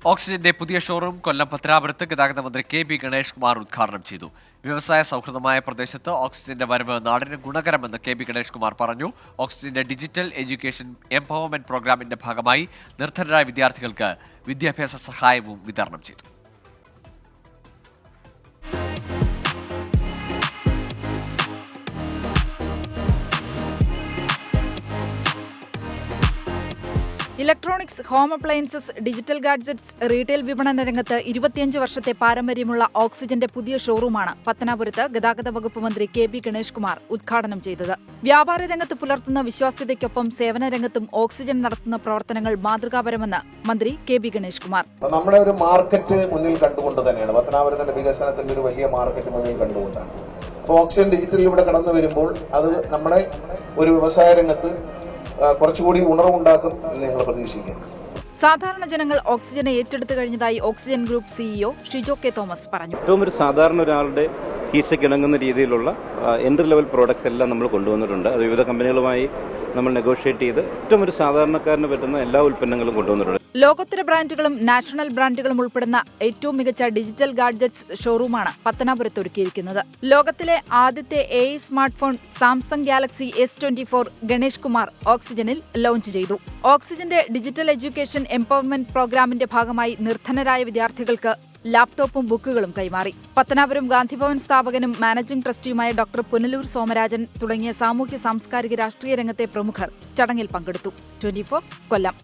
ഓക്സിജന്റെ പുതിയ ഷോറൂം കൊല്ലം പത്തനാപുരത്ത് ഗതാഗത മന്ത്രി കെ.ബി. ഗണേഷ് കുമാർ ഉദ്ഘാടനം ചെയ്തു. വ്യവസായ സൗഹൃദമായ പ്രദേശത്ത് ഓക്സിജന്റെ വരവ് നാടിന് ഗുണകരമെന്ന് കെ.ബി. ഗണേഷ് കുമാർ പറഞ്ഞു. ഓക്സിജന്റെ ഡിജിറ്റൽ എഡ്യൂക്കേഷൻ എംപവർമെന്റ് പ്രോഗ്രാമിന്റെ ഭാഗമായി നിർധനരായ വിദ്യാർത്ഥികൾക്ക് വിദ്യാഭ്യാസ സഹായവും വിതരണം ചെയ്തു. Electronics, home appliances, digital gadgets, retail വിപണന രംഗത്ത് 25 വർഷത്തെ പാരമ്പര്യമുള്ള ഓക്സിജന്റെ പുതിയ ഷോറൂമാണ് പത്തനാപുരത്ത് ഗതാഗത വകുപ്പ് മന്ത്രി കെ.ബി. ഗണേഷ് കുമാർ ഉദ്ഘാടനം ചെയ്തത്. വ്യാപാര രംഗത്ത് പുലർത്തുന്ന വിശ്വാസ്യതയ്ക്കൊപ്പം സേവന രംഗത്തും ഓക്സിജൻ നടത്തുന്ന പ്രവർത്തനങ്ങൾ മാതൃകാപരമെന്ന് മന്ത്രി കെ.ബി. ഗണേഷ് കുമാർ. നമ്മുടെ ഒരു മാർക്കറ്റ് മുന്നിൽ കണ്ടുകൊണ്ട് തന്നെയാണ് പത്തനാപുരത്തിന്റെ വികസനത്തിന്റെ ഒരു വലിയ മാർക്കറ്റ് മുന്നിൽ കണ്ടുകൊണ്ടാണ്. അപ്പോൾ ഓക്സിജൻ ഡിജിറ്റൽ ഇവിടെ കടന്നു വരുമ്പോൾ അത് നമ്മുടെ ഒരു വ്യവസായ രംഗത്ത് കുറച്ചുകൂടി ഉണർവുണ്ടാക്കും എന്ന് ഞങ്ങൾ പ്രതീക്ഷിക്കുന്നു. സാധാരണ ജനങ്ങൾ ഓക്സിജനെ ഏറ്റെടുത്തു കഴിഞ്ഞതായി oxygen group CEO Shijo K Thomas പറഞ്ഞു. ഏറ്റവും ഒരു സാധാരണ ഒരാളുടെ കീശയ്ക്ക് ഇണങ്ങുന്ന രീതിയിലുള്ള എൻട്രി ലെവൽ പ്രോഡക്ട്സ് എല്ലാം നമ്മൾ കൊണ്ടുവന്നിട്ടുണ്ട്. അത് വിവിധ കമ്പനികളുമായി നമ്മൾ നെഗോഷിയേറ്റ് ചെയ്ത് ഏറ്റവും ഒരു സാധാരണക്കാരന് പറ്റുന്ന എല്ലാ ഉൽപ്പന്നങ്ങളും കൊണ്ടുവന്നിട്ടുണ്ട്. ലോകോത്തര ബ്രാൻഡുകളും നാഷണൽ ബ്രാൻഡുകളും ഉൾപ്പെടുന്ന ഏറ്റവും മികച്ച ഡിജിറ്റൽ ഗാഡ്ജറ്റ്സ് ഷോറൂമാണ് പത്തനാപുരത്ത് ഒരുക്കിയിരിക്കുന്നത്. ലോകത്തിലെ ആദ്യത്തെ AI smartphone Samsung Galaxy S24 Ganesh Kumar ഓക്സിജനിൽ ലോഞ്ച് ചെയ്തു. ഓക്സിജന്റെ ഡിജിറ്റൽ എഡ്യൂക്കേഷൻ എംപവർമെന്റ് പ്രോഗ്രാമിന്റെ ഭാഗമായി നിർധനരായ വിദ്യാർത്ഥികൾക്ക് ലാപ്ടോപ്പും ബുക്കുകളും കൈമാറി. പത്തനാപുരം ഗാന്ധിഭവൻ സ്ഥാപകനും മാനേജിംഗ് ട്രസ്റ്റിയുമായ ഡോക്ടർ പുനലൂർ സോമരാജൻ തുടങ്ങിയ സാമൂഹ്യ സാംസ്കാരിക രാഷ്ട്രീയ രംഗത്തെ പ്രമുഖർ ചടങ്ങിൽ പങ്കെടുത്തു. 24 കൊല്ലം.